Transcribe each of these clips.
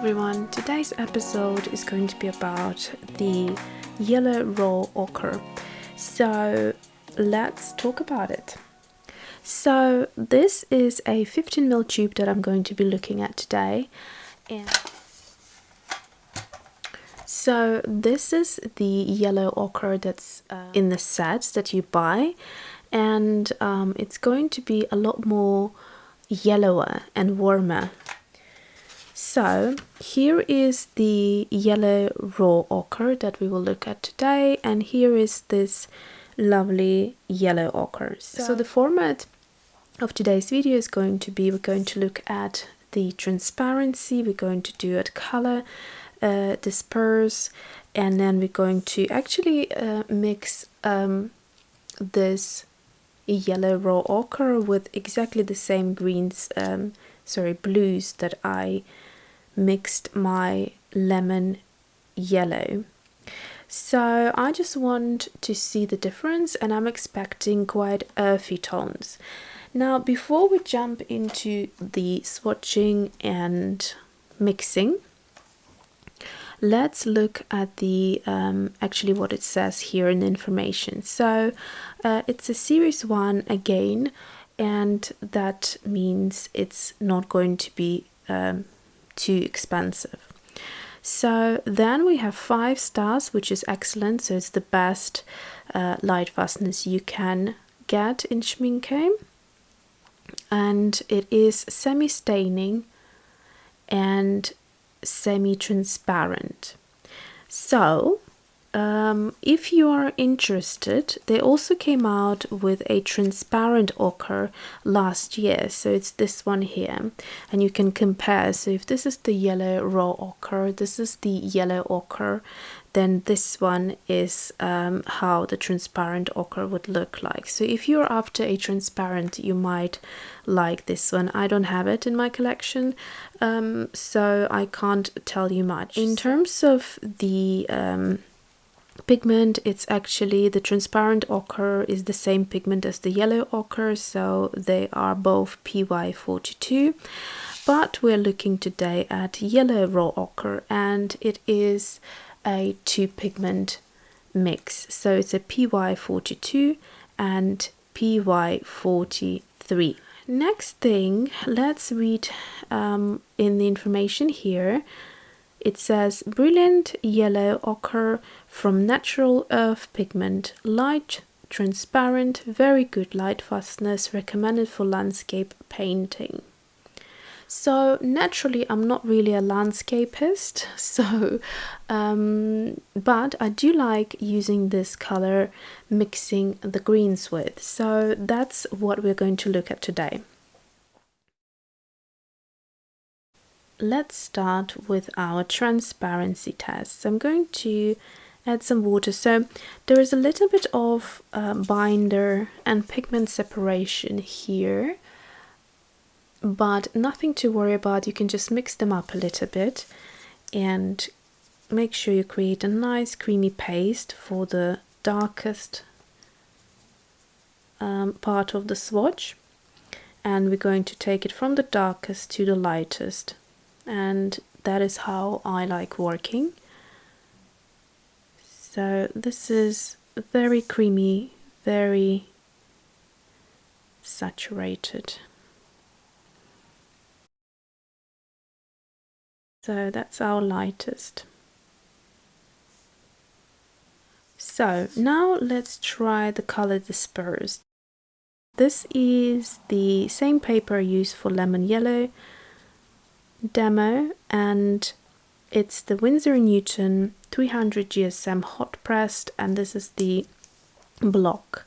everyone, today's episode is going to be about the Yellow Raw Ochre. So let's talk about it. So this is a 15mm tube that I'm going to be looking at today. And so this is the Yellow Ochre that's in the sets that you buy, and it's going to be a lot more yellower and warmer. So here is the Yellow Raw Ochre that we will look at today, and here is this lovely yellow ochre. So the format of today's video is going to be, we're going to look at the transparency, we're going to do it color, disperse, and then we're going to actually mix this Yellow Raw Ochre with exactly the same greens, blues that I mixed my lemon yellow. So I just want to see the difference, and I'm expecting quite earthy tones. Now before we jump into the swatching and mixing, let's look at the actually what it says here in the information. So it's a series 1 again, and that means it's not going to be too expensive. So then we have 5 stars, which is excellent. So it's the best light fastness you can get in Schmincke, and it is semi-staining and semi-transparent. So if you are interested, they also came out with a transparent ochre last year. So it's this one here, and you can compare. So if this is the Yellow Raw Ochre, this is the yellow ochre, then this one is how the transparent ochre would look like. So if you're after a transparent, you might like this one. I don't have it in my collection, so I can't tell you much. In terms of the pigment, it's actually the transparent ochre is the same pigment as the yellow ochre, so they are both PY42, but we're looking today at Yellow Raw Ochre, and it is a 2 pigment mix, so it's a PY42 and PY43. Next thing, let's read in the information here. It says brilliant yellow ochre from natural earth pigment, light, transparent, very good light fastness, recommended for landscape painting. So naturally I'm not really a landscapist, so but I do like using this color, mixing the greens with. So that's what we're going to look at today. Let's start with our transparency test. So I'm going to add some water. So there is a little bit of binder and pigment separation here, but nothing to worry about. You can just mix them up a little bit and make sure you create a nice creamy paste for the darkest part of the swatch, and we're going to take it from the darkest to the lightest, and that is how I like working. So this is very creamy, very saturated. So that's our lightest. So now let's try the color dispersed. This is the same paper I used for lemon yellow demo, and it's the Winsor Newton 300 GSM Hot Pressed, and this is the block,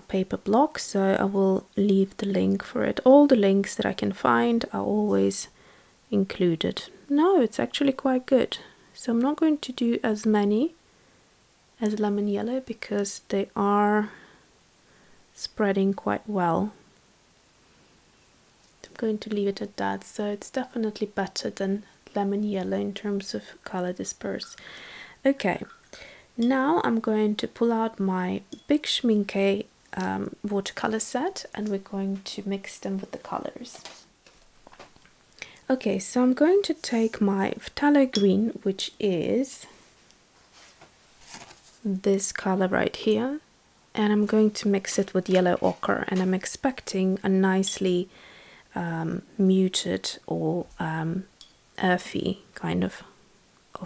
paper block. So I will leave the link for it. All the links that I can find are always included. No, it's actually quite good. So I'm not going to do as many as lemon yellow because they are spreading quite well. I'm going to leave it at that. So it's definitely better than lemon yellow in terms of color disperse. Okay, now I'm going to pull out my big Schmincke watercolor set, and we're going to mix them with the colors. Okay, so I'm going to take my phthalo green, which is this color right here, and I'm going to mix it with yellow ochre, and I'm expecting a nicely muted or earthy kind of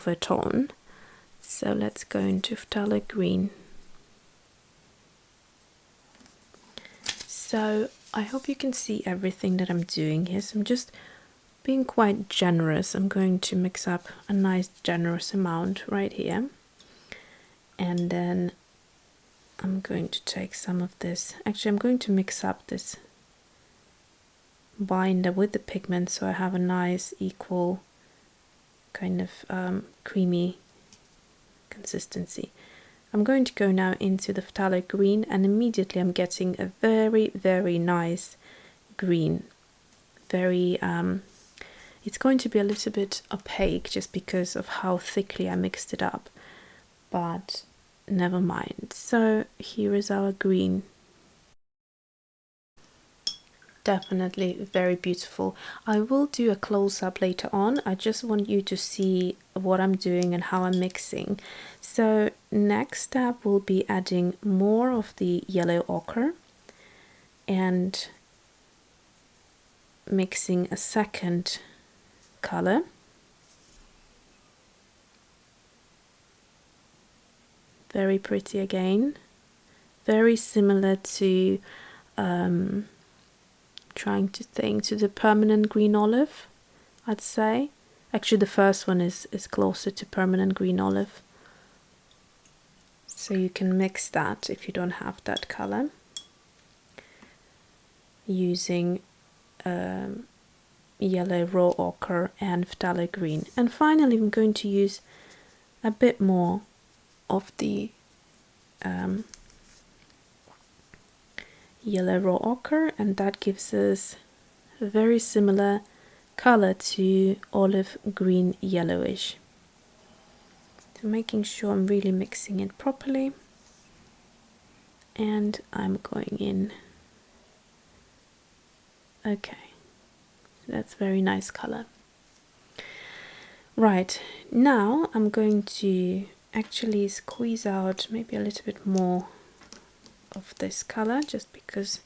a tone. So let's go into phthalo green. So I hope you can see everything that I'm doing here. So I'm just being quite generous. I'm going to mix up a nice generous amount right here, and then I'm going to take some of this. Actually, I'm going to mix up this binder with the pigment so I have a nice equal kind of creamy consistency. I'm going to go now into the phthalo green, and immediately I'm getting a very nice green. Very it's going to be a little bit opaque just because of how thickly I mixed it up, but never mind. So here is our green. Definitely very beautiful. I will do a close-up later on. I just want you to see what I'm doing and how I'm mixing. So next step will be adding more of the yellow ochre and mixing a second color. Very pretty again. Very similar to trying to think to the permanent green olive, I'd say. Actually, the first one is closer to permanent green olive. So you can mix that if you don't have that color, using yellow raw ochre and phthalo green. And finally, I'm going to use a bit more of the yellow raw ochre, and that gives us a very similar color to olive green yellowish. So making sure I'm really mixing it properly, and I'm going in. Okay, so that's very nice color. Right, now I'm going to actually squeeze out maybe a little bit more of this color, just because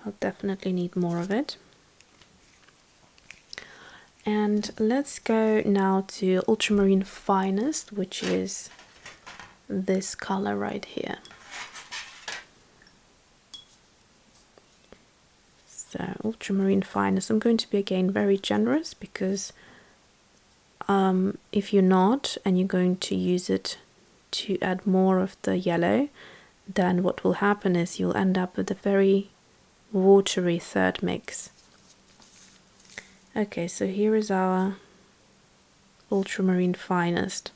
I'll definitely need more of it. And let's go now to Ultramarine Finest, which is this color right here. So Ultramarine Finest, I'm going to be again very generous, because if you're not and you're going to use it to add more of the yellow, then what will happen is you'll end up with a very watery third mix. Okay, so here is our Ultramarine Finest.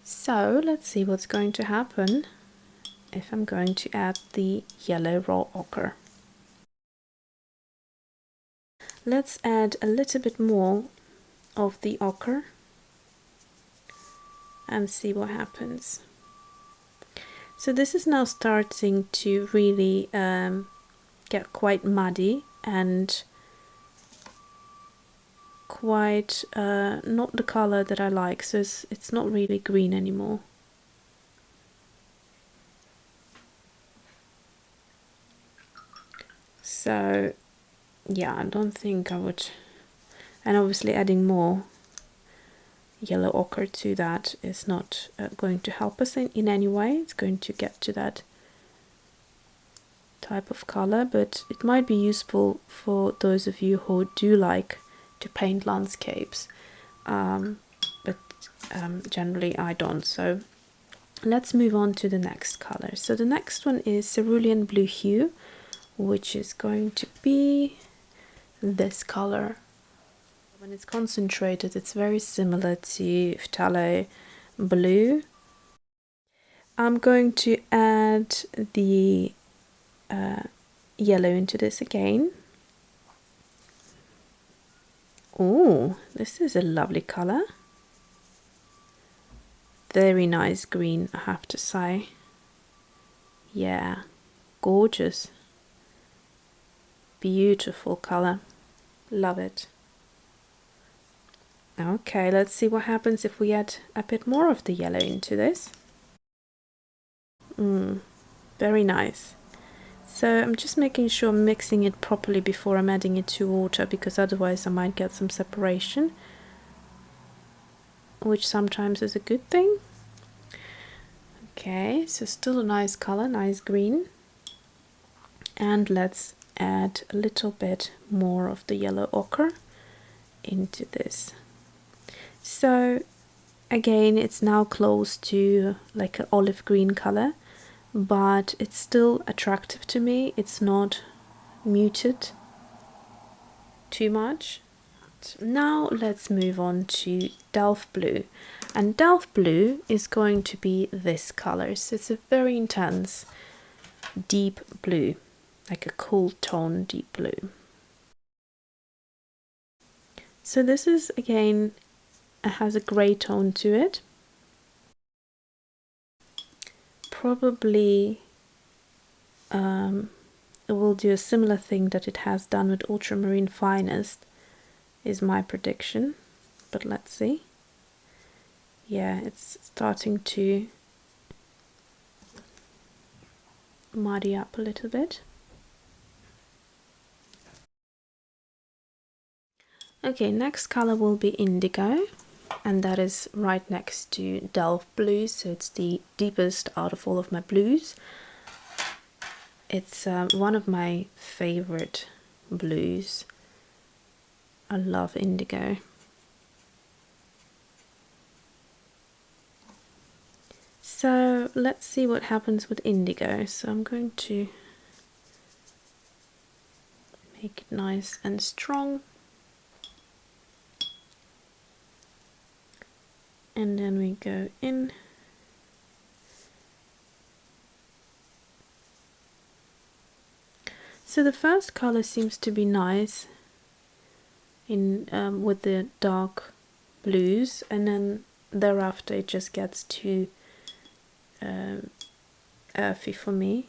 So let's see what's going to happen if I'm going to add the yellow raw ochre. Let's add a little bit more of the ochre and see what happens. So this is now starting to really get quite muddy and quite not the color that I like, so it's not really green anymore. So yeah, I don't think I would, and obviously adding more yellow ochre to that is not going to help us in any way. It's going to get to that type of color, but it might be useful for those of you who do like to paint landscapes, but generally I don't. So let's move on to the next color. So the next one is Cerulean Blue hue, which is going to be this color. When it's concentrated, it's very similar to Phthalo Blue. I'm going to add the yellow into this again. Oh, this is a lovely color. Very nice green, I have to say. Yeah, gorgeous. Beautiful color. Love it. Okay, let's see what happens if we add a bit more of the yellow into this. Very nice. So I'm just making sure I'm mixing it properly before I'm adding it to water, because otherwise I might get some separation, which sometimes is a good thing. Okay, so still a nice color, nice green. And let's add a little bit more of the yellow ochre into this. So again, it's now close to like an olive green color, but it's still attractive to me. It's not muted too much. Now let's move on to Dolph Blue, and Dolph Blue is going to be this color. So it's a very intense deep blue, like a cool tone deep blue. So this is, again, it has a grey tone to it. Probably it will do a similar thing that it has done with Ultramarine Finest, is my prediction, but let's see. Yeah, it's starting to muddy up a little bit. Okay, next color will be Indigo, and that is right next to Dolph Blue, so it's the deepest out of all of my blues. It's one of my favorite blues. I love Indigo. So let's see what happens with Indigo. So I'm going to make it nice and strong. And then we go in. So the first color seems to be nice in with the dark blues, and then thereafter it just gets too earthy for me.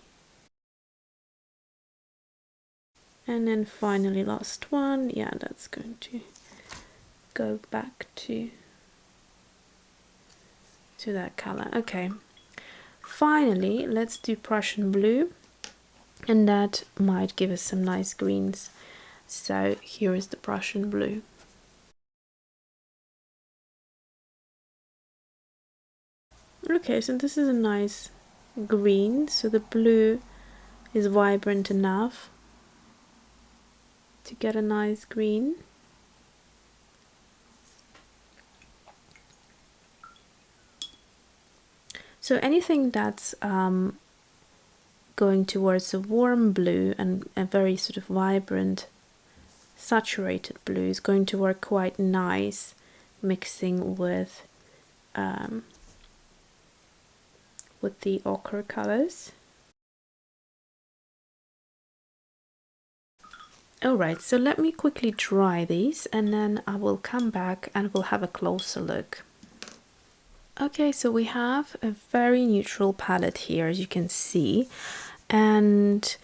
And then finally last one, yeah, that's going to go back to that color. Okay, finally let's do Prussian Blue, and that might give us some nice greens. So here is the Prussian Blue. Okay, so this is a nice green, so the blue is vibrant enough to get a nice green. So anything that's going towards a warm blue and a very sort of vibrant saturated blue is going to work quite nice mixing with the ochre colors. Alright, so let me quickly dry these and then I will come back and we'll have a closer look. Okay, so we have a very neutral palette here, as you can see, and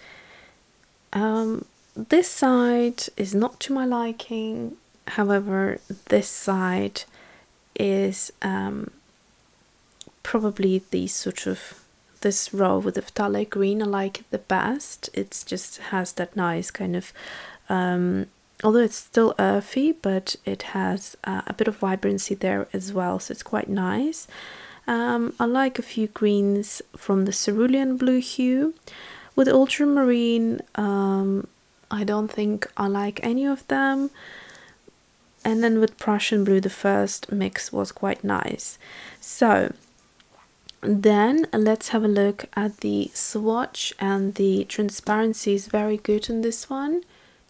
this side is not to my liking. However, this side is probably this row with the phthalo green I like it the best. It just has that nice kind of although it's still earthy, but it has a bit of vibrancy there as well, so it's quite nice. I like a few greens from the Cerulean Blue hue. With Ultramarine, I don't think I like any of them. And then with Prussian Blue, the first mix was quite nice. So then let's have a look at the swatch, and the transparency is very good in this one.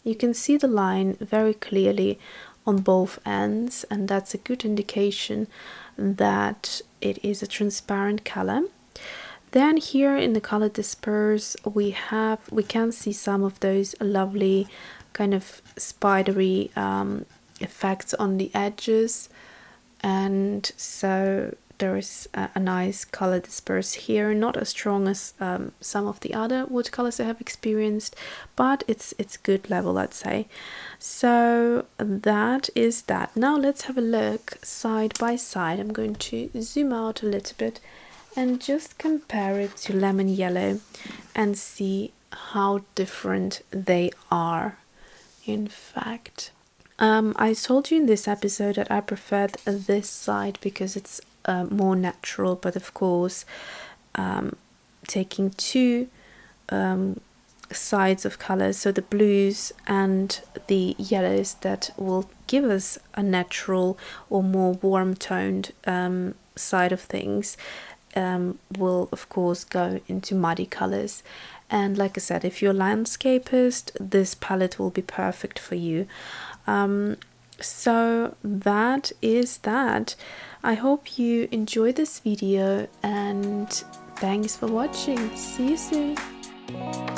You can see the line very clearly on both ends, and that's a good indication that it is a transparent color. Then here in the color disperse we can see some of those lovely kind of spidery effects on the edges, and so there is a nice color disperse here, not as strong as some of the other watercolors I have experienced, but it's good level, I'd say. So that is that. Now let's have a look side by side. I'm going to zoom out a little bit and just compare it to lemon yellow and see how different they are. In fact, I told you in this episode that I preferred this side because it's more natural, but of course taking two sides of colors, so the blues and the yellows, that will give us a natural or more warm toned side of things, will of course go into muddy colors. And like I said, if you're a landscapist, this palette will be perfect for you. So that is that. I hope you enjoyed this video and thanks for watching. See you soon.